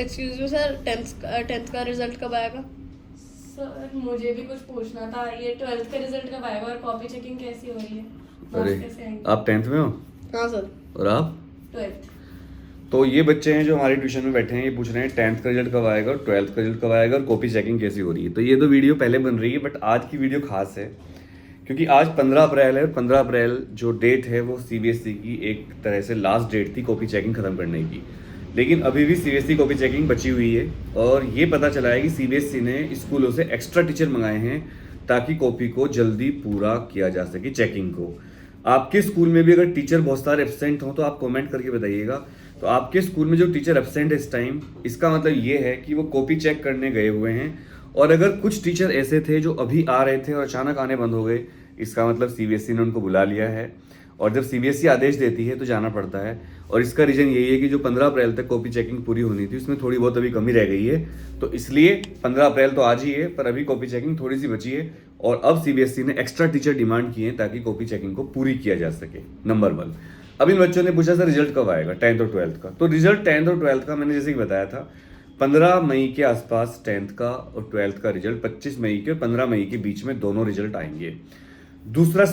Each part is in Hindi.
एक्सक्यूज मी सर, टेंथ का रिजल्ट कब आएगा? सर मुझे भी कुछ पूछना था, ये 12th का रिजल्ट कब आएगा और कॉपी चेकिंग कैसी हो रही है? अरे मार्क्स कैसे आएंगे? आप 10th में हो हाँ सर। और आप? 12th। तो ये बच्चे हैं जो हमारी ट्यूशन में बैठे हैं, ये पूछ रहे हैं 10th का रिजल्ट कब आएगा और 12th का रिजल्ट कब आएगा और कॉपी चेकिंग कैसी हो रही है। तो ये तो वीडियो पहले बन रही है, बट आज की वीडियो खास है क्योंकि आज 15 अप्रैल है। 15 अप्रैल जो डेट है वो सीबीएसई की एक तरह से लास्ट डेट थी कॉपी चेकिंग खत्म करने की, लेकिन अभी भी सीबीएसई कॉपी चेकिंग बची हुई है। और ये पता चला है कि सीबीएसई ने स्कूलों से एक्स्ट्रा टीचर मंगाए हैं ताकि कॉपी को जल्दी पूरा किया जा सके चेकिंग को। आपके स्कूल में भी अगर टीचर बहुत सारे एब्सेंट हों तो आप कमेंट करके बताइएगा। तो आपके स्कूल में जो टीचर एब्सेंट है इस टाइम, इसका मतलब ये है कि वो कॉपी चेक करने गए हुए हैं। और अगर कुछ टीचर ऐसे थे जो अभी आ रहे थे और अचानक आने बंद हो गए, इसका मतलब सीबीएसई ने उनको बुला लिया है। और जब सीबीएसई आदेश देती है तो जाना पड़ता है। और इसका रीज़न यही है कि जो 15 अप्रैल तक कॉपी चेकिंग पूरी होनी थी उसमें थोड़ी बहुत अभी कमी रह गई है। तो इसलिए 15 अप्रैल तो आज ही है, पर अभी कॉपी चेकिंग थोड़ी सी बची है। और अब सीबीएसई ने एक्स्ट्रा टीचर डिमांड किए हैं ताकि कॉपी चेकिंग को पूरी किया जा सके। नंबर 1। अब इन बच्चों ने पूछा सर रिजल्ट कब आएगा 10th और 12th का। तो रिजल्ट 10th और 12th का मैंने जैसे कि बताया था 15 मई के आसपास 10th का और 12th का रिजल्ट, 25 मई के और 15 मई के बीच में दोनों रिजल्ट आएंगे। तीसरा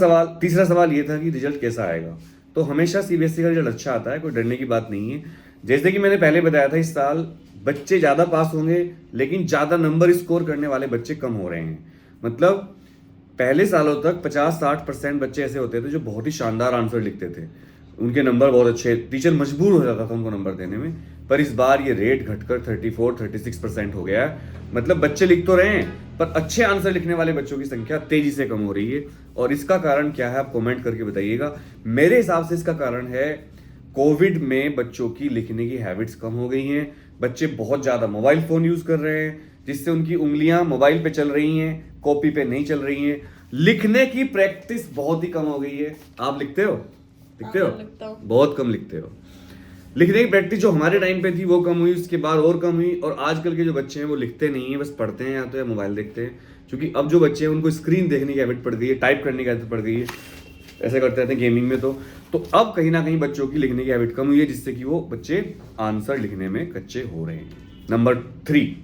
सवाल ये था कि रिजल्ट कैसा आएगा। तो हमेशा सीबीएसई का रिजल्ट अच्छा आता है, कोई डरने की बात नहीं है। जैसे कि मैंने पहले बताया था, इस साल बच्चे ज़्यादा पास होंगे लेकिन ज़्यादा नंबर स्कोर करने वाले बच्चे कम हो रहे हैं। मतलब पहले सालों तक 50-60% बच्चे ऐसे होते थे जो बहुत ही शानदार आंसर लिखते थे, उनके नंबर बहुत अच्छे, टीचर मजबूर हो जाता था उनको नंबर देने में। पर इस बार ये रेट घटकर 34-36% हो गया है। मतलब बच्चे लिख तो रहे हैं पर अच्छे आंसर लिखने वाले बच्चों की संख्या तेजी से कम हो रही है। और इसका कारण क्या है आप कमेंट करके बताइएगा। मेरे हिसाब से इसका कारण है कोविड में बच्चों की लिखने की हैबिट्स कम हो गई हैं। बच्चे बहुत ज़्यादा मोबाइल फ़ोन यूज़ कर रहे हैं जिससे उनकी उंगलियां मोबाइल पे चल रही हैं, कॉपी पे नहीं चल रही हैं। लिखने की प्रैक्टिस बहुत ही कम हो गई है। आप लिखते हो? लिखता हूँ। बहुत कम लिखते हो। लिखने की प्रैक्टिस जो हमारे टाइम पे थी वो कम हुई, उसके बाद और कम हुई। और आजकल के जो बच्चे हैं वो लिखते नहीं हैं, बस पढ़ते हैं या तो या मोबाइल देखते हैं। क्योंकि अब जो बच्चे हैं उनको स्क्रीन देखने की हैबिट पड़ गई है, टाइप करने की आदत पड़ गई है, ऐसे करते रहते हैं गेमिंग में। तो अब कहीं ना कहीं बच्चों की लिखने की हैबिट कम हुई है जिससे कि वो बच्चे आंसर लिखने में कच्चे हो रहे हैं। नंबर 3,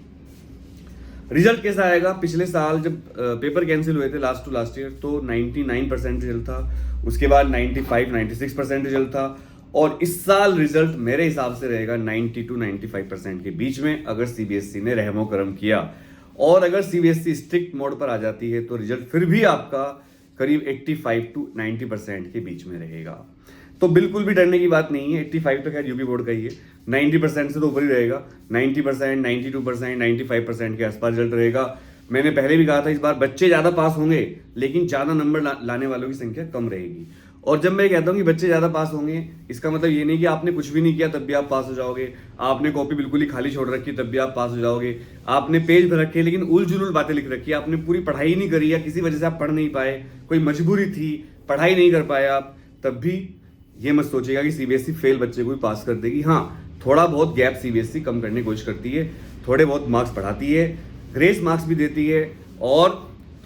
रिजल्ट कैसा आएगा। पिछले साल जब पेपर कैंसिल हुए थे लास्ट ईयर तो 99% रिजल्ट था, उसके बाद 95-96% रिजल्ट था। और इस साल रिजल्ट मेरे हिसाब से रहेगा 90-95% के बीच में, अगर सीबीएसई ने रहमो करम किया। और अगर सीबीएसई स्ट्रिक्ट मोड पर आ जाती है तो रिजल्ट फिर भी आपका करीब 85-90% के बीच में रहेगा। तो बिल्कुल भी डरने की बात नहीं है। 85 तो खैर यूपी बोर्ड का ही है, 90% से तो ऊपर ही रहेगा। 90%, 92%, 95% के आसपास रिजल्ट रहेगा। मैंने पहले भी कहा था इस बार बच्चे ज़्यादा पास होंगे लेकिन ज़्यादा नंबर लाने वालों की संख्या कम रहेगी। और जब मैं कहता हूँ कि बच्चे ज़्यादा पास होंगे, इसका मतलब ये नहीं कि आपने कुछ भी नहीं किया तब भी आप पास हो जाओगे, आपने कॉपी बिल्कुल ही खाली छोड़ रखी तब भी आप पास हो जाओगे, आपने पेज भर रखे लेकिन उल जुलूल बातें लिख रखी, आपने पूरी पढ़ाई नहीं करी या किसी वजह से आप पढ़ नहीं पाए, कोई मजबूरी थी, पढ़ाई नहीं कर पाए आप, तब भी ये मत सोचिएगा कि सीबीएसई फेल बच्चे को भी पास कर देगी। हाँ, थोड़ा बहुत गैप सीबीएसई कम करने की कोशिश करती है, थोड़े बहुत मार्क्स बढ़ाती है, ग्रेस मार्क्स भी देती है और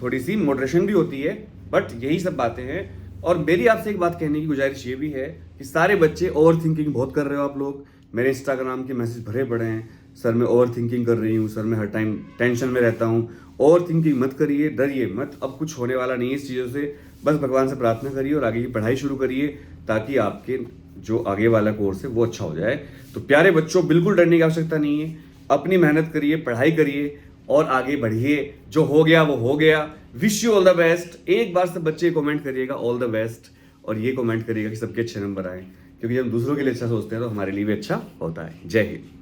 थोड़ी सी मॉडरेशन भी होती है। बट यही सब बातें हैं। और मेरी आपसे एक बात कहने की गुजारिश ये भी है कि सारे बच्चे ओवर थिंकिंग बहुत कर रहे हो आप लोग। मेरे इंस्टाग्राम के मैसेज भरे पड़े हैं, सर मैं ओवर थिंकिंग कर रही हूँ, सर मैं हर टाइम टेंशन में रहता हूँ। ओवर थिंकिंग मत करिए, डरिए मत, अब कुछ होने वाला नहीं है इस चीज़ों से। बस भगवान से प्रार्थना करिए और आगे की पढ़ाई शुरू करिए ताकि आपके जो आगे वाला कोर्स है वो अच्छा हो जाए। तो प्यारे बच्चों, बिल्कुल डरने की आवश्यकता नहीं है। अपनी मेहनत करिए, पढ़ाई करिए और आगे बढ़िए। जो हो गया वो हो गया। Wish you all the best. एक बार सब बच्चे कमेंट करिएगा ऑल द बेस्ट, और ये कमेंट करिएगा कि सबके अच्छे नंबर आए, क्योंकि जब दूसरों के लिए अच्छा सोचते हैं तो हमारे लिए भी अच्छा होता है। जय हिंद।